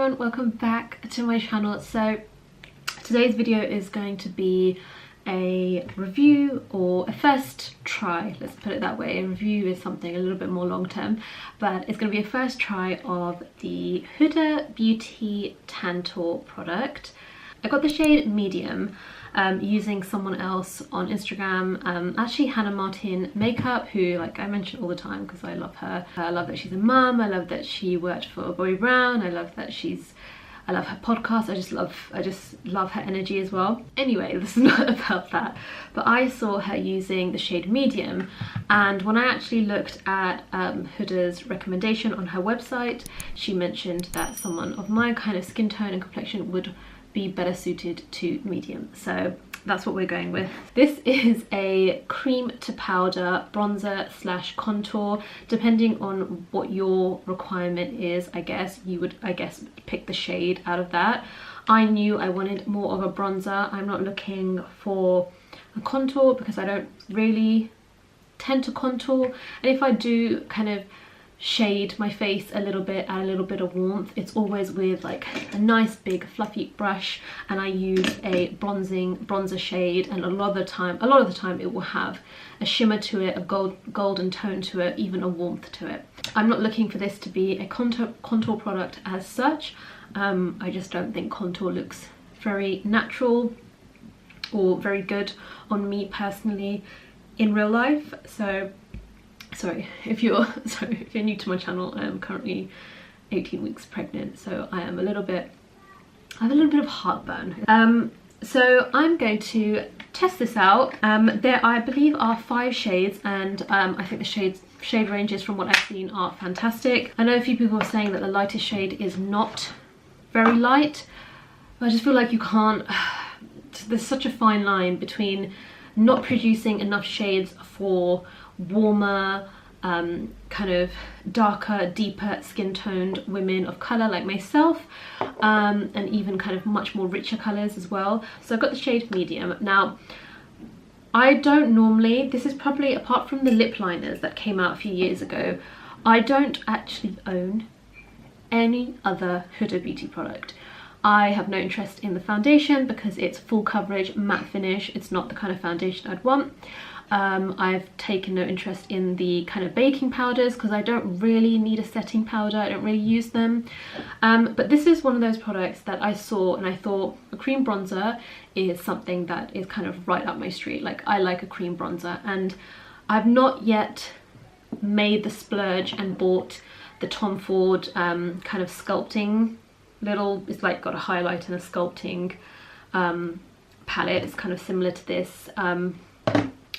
everyone, welcome back to my channel. So today's video is going to be a review or a first try, let's put it that way. A review is something a little bit more long term, but it's going to be a first try of the Huda Beauty Tantour product. I got the shade medium using someone else on Instagram, actually Hannah Martin Makeup, who like I mention all the time because I love her. I love that she's a mum, I love that she worked for Bobbi Brown, I love her podcast, I just love her energy as well. Anyway, this is not about that, but I saw her using the shade medium, and when I actually looked at Huda's recommendation on her website, she mentioned that someone of my kind of skin tone and complexion would be better suited to medium, so that's what we're going with. This is a cream to powder bronzer slash contour. Depending on what your requirement is, I guess you would pick the shade out of that. I knew I wanted more of a bronzer. I'm not looking for a contour because I don't really tend to contour, and if I do kind of shade my face a little bit, add a little bit of warmth, it's always with like a nice big fluffy brush, and I use a bronzer shade, and a lot of the time it will have a shimmer to it, a golden tone to it, even a warmth to it. I'm not looking for this to be a contour product as such. I just don't think contour looks very natural or very good on me personally in real life. So sorry if you're new to my channel, I am currently 18 weeks pregnant, so I have a little bit of heartburn. So I'm going to test this out. There I believe are 5 shades, and I think the shade ranges from what I've seen are fantastic. I know a few people are saying that the lightest shade is not very light, but I just feel like you can't, there's such a fine line between not producing enough shades for warmer, kind of darker, deeper skin toned women of colour like myself, and even kind of much more richer colours as well. So I've got the shade medium. Now I don't normally, this is probably, apart from the lip liners that came out a few years ago, I don't actually own any other Huda Beauty product. I have no interest in the foundation because it's full coverage, matte finish. It's not the kind of foundation I'd want. I've taken no interest in the kind of baking powders because I don't really need a setting powder. I don't really use them. But this is one of those products that I saw and I thought a cream bronzer is something that is kind of right up my street. Like, I like a cream bronzer, and I've not yet made the splurge and bought the Tom Ford kind of sculpting little, it's like got a highlight and a sculpting palette. It's kind of similar to this.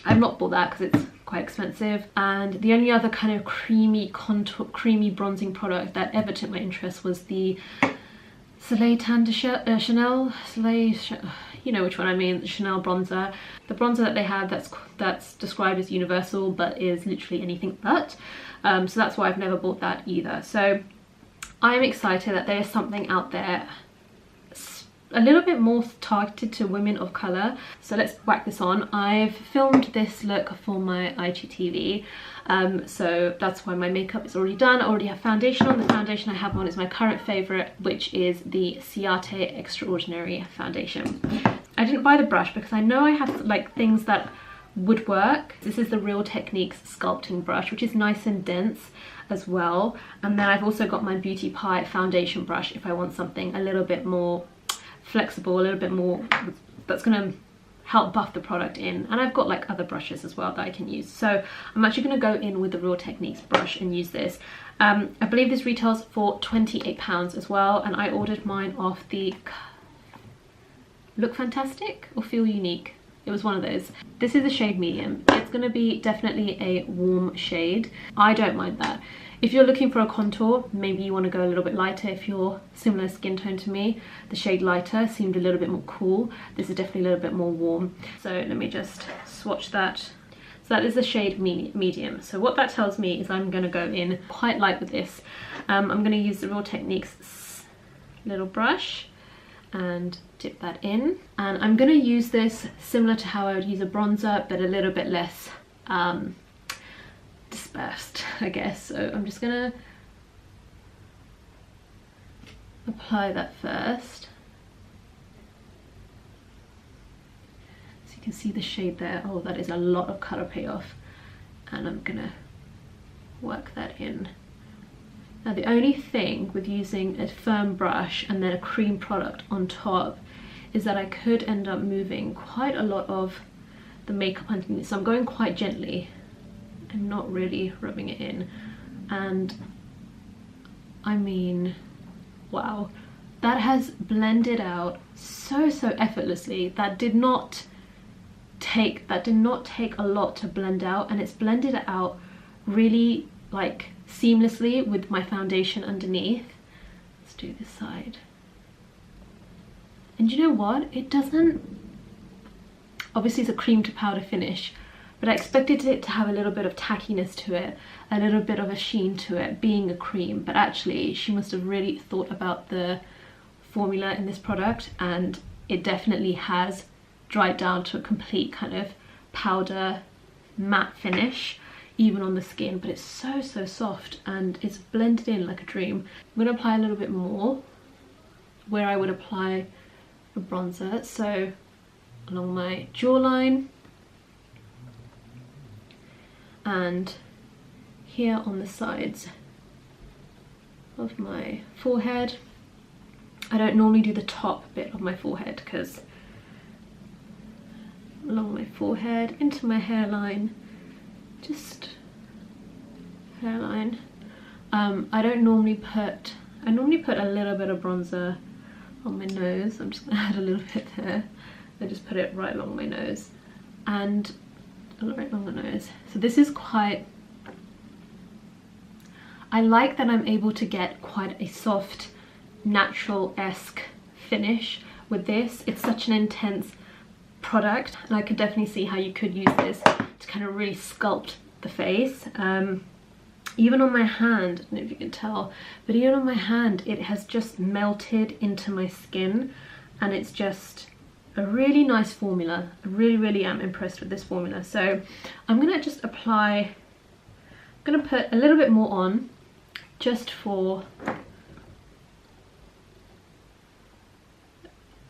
I've not bought that because it's quite expensive, and the only other kind of creamy contour, creamy bronzing product that ever took my interest was the Chanel, you know which one I mean, the Chanel bronzer. The bronzer that they have that's described as universal but is literally anything but. So that's why I've never bought that either. So I'm excited that there's something out there a little bit more targeted to women of colour. So let's whack this on. I've filmed this look for my IGTV, so that's why my makeup is already done. I already have foundation on. The foundation I have on is my current favourite, which is the Ciate Extraordinary foundation. I didn't buy the brush because I know I have like things that would work. This is the Real Techniques sculpting brush, which is nice and dense as well, and then I've also got my Beauty Pie foundation brush if I want something a little bit more flexible, a little bit more that's going to help buff the product in, and I've got like other brushes as well that I can use. So I'm actually going to go in with the Real Techniques brush and use this. I believe this retails for £28 as well, and I ordered mine off the Look Fantastic or Feel Unique. It was one of those. This is the shade medium. It's going to be definitely a warm shade. I don't mind that. If you're looking for a contour, maybe you want to go a little bit lighter. If you're similar skin tone to me, the shade lighter seemed a little bit more cool. This is definitely a little bit more warm. So let me just swatch that. So that is the shade medium. So what that tells me is I'm going to go in quite light with this. I'm going to use the Real Techniques little brush and dip that in, and I'm going to use this similar to how I would use a bronzer, but a little bit less dispersed, I guess. So I'm just gonna apply that first. So you can see the shade there. Oh, that is a lot of colour payoff. And I'm gonna work that in. Now the only thing with using a firm brush and then a cream product on top is that I could end up moving quite a lot of the makeup underneath. So I'm going quite gently and not really rubbing it in. And I mean, wow, that has blended out so effortlessly. That did not take a lot to blend out, and it's blended it out really like seamlessly with my foundation underneath. Let's do this side. And you know what? It doesn't, obviously it's a cream to powder finish, but I expected it to have a little bit of tackiness to it, a little bit of a sheen to it, being a cream, but actually she must have really thought about the formula in this product, and it definitely has dried down to a complete kind of powder matte finish, even on the skin, but it's so soft and it's blended in like a dream. I'm going to apply a little bit more where I would apply a bronzer, so along my jawline and here on the sides of my forehead. I don't normally do the top bit of my forehead because along my forehead, into my hairline, just hairline. I normally put a little bit of bronzer on my nose. I'm just gonna add a little bit there. I just put it right along my nose and right along the nose. So this is quite, I like that I'm able to get quite a soft, natural-esque finish with this. It's such an intense product, and I could definitely see how you could use this to kind of really sculpt the face. Even on my hand, I don't know if you can tell, but even on my hand it has just melted into my skin, and it's just a really nice formula. I really am impressed with this formula. So I'm gonna just apply, I'm gonna put a little bit more on just for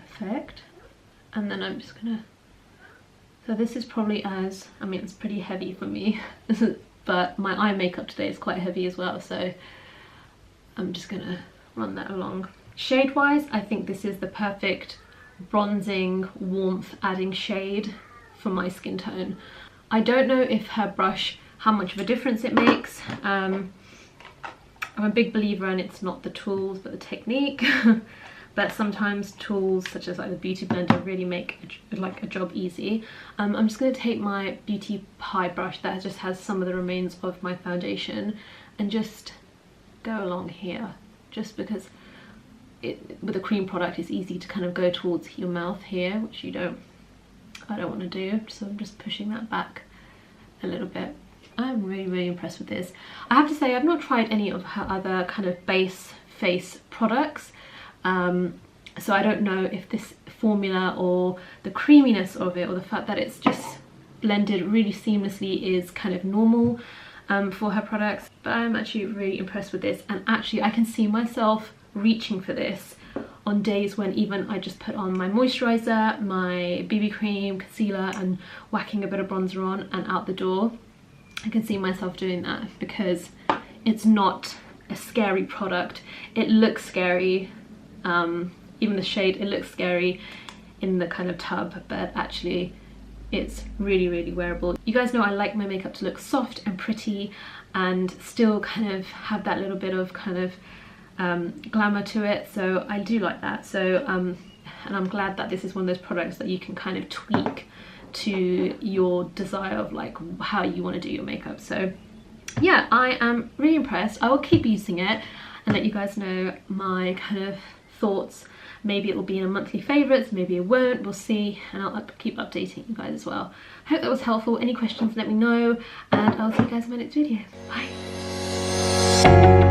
effect, and then I'm just gonna, so this is probably as, I mean it's pretty heavy for me but my eye makeup today is quite heavy as well, so I'm just gonna run that along. Shade wise, I think this is the perfect bronzing, warmth adding shade for my skin tone. I don't know if her brush, how much of a difference it makes. I'm a big believer in it's not the tools but the technique. But sometimes tools such as like the Beauty Blender really make a job easy. I'm just going to take my Beauty Pie brush that just has some of the remains of my foundation and just go along here, just because with a cream product it's easy to kind of go towards your mouth here, which I don't want to do, so I'm just pushing that back a little bit. I'm really impressed with this. I have to say I've not tried any of her other kind of base face products. So I don't know if this formula or the creaminess of it or the fact that it's just blended really seamlessly is kind of normal for her products, but I'm actually really impressed with this, and actually I can see myself reaching for this on days when even I just put on my moisturizer, my BB cream, concealer and whacking a bit of bronzer on and out the door. I can see myself doing that because it's not a scary product. It looks scary. Even the shade, it looks scary in the kind of tub, but actually it's really wearable. You guys know I like my makeup to look soft and pretty and still kind of have that little bit of kind of glamour to it, so I do like that. So and I'm glad that this is one of those products that you can kind of tweak to your desire of like how you want to do your makeup. So yeah, I am really impressed. I will keep using it and let you guys know my kind of thoughts. Maybe it will be in a monthly favourites, maybe it won't, we'll see, and I'll keep updating you guys as well. I hope that was helpful. Any questions, let me know, and I'll see you guys in my next video. Bye.